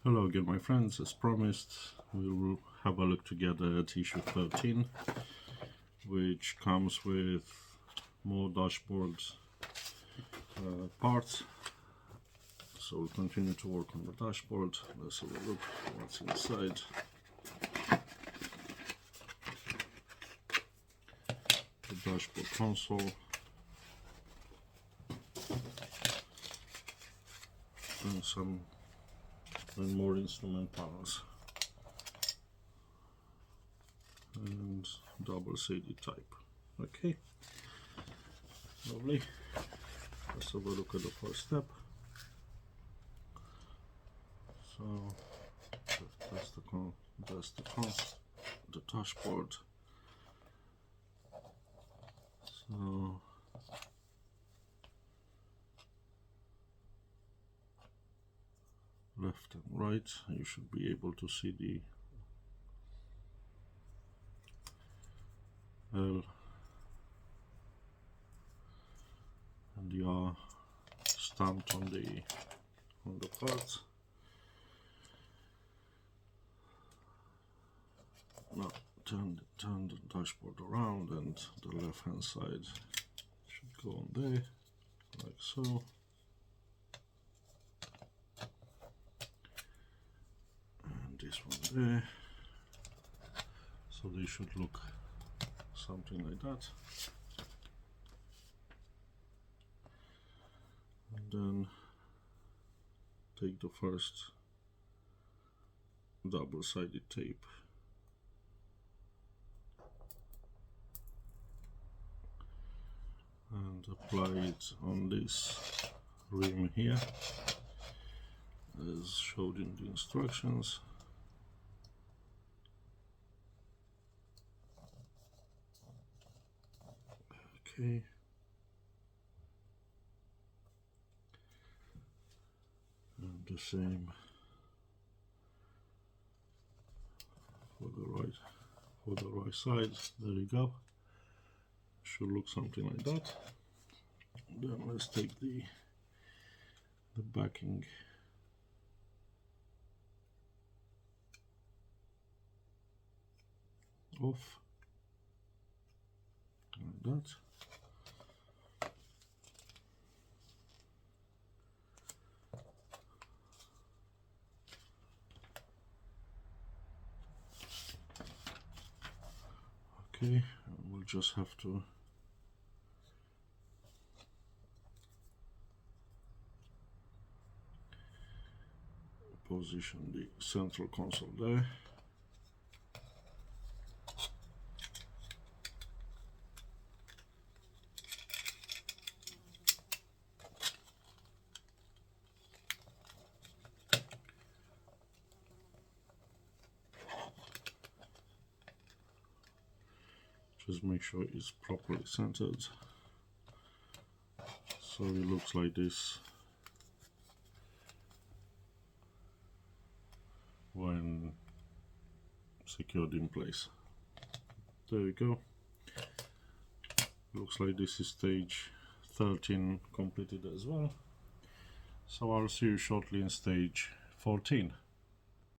Hello again, my friends. As promised, we will have a look together at issue 13, which comes with more dashboard parts. So we'll continue to work on the dashboard. Let's have a look what's inside. The dashboard console. And more instrument panels and double CD type. Okay, lovely. Let's have a look at the first step. So that's the dashboard. So left and right, you should be able to see the L and the R stamped on the parts. Now turn the dashboard around, and the left hand side should go on there, like so. This one there, so they should look something like that. And then take the first double-sided tape and apply it on this rim here as showed in the instructions. Okay. And the same for the right side. There you go. Should look something like that. Then let's take the backing off like that. Okay, we'll just have to position the central console there. Just make sure it's properly centered, so it looks like this when secured in place. There you go. Looks like this is stage 13 completed as well. So I'll see you shortly in stage 14.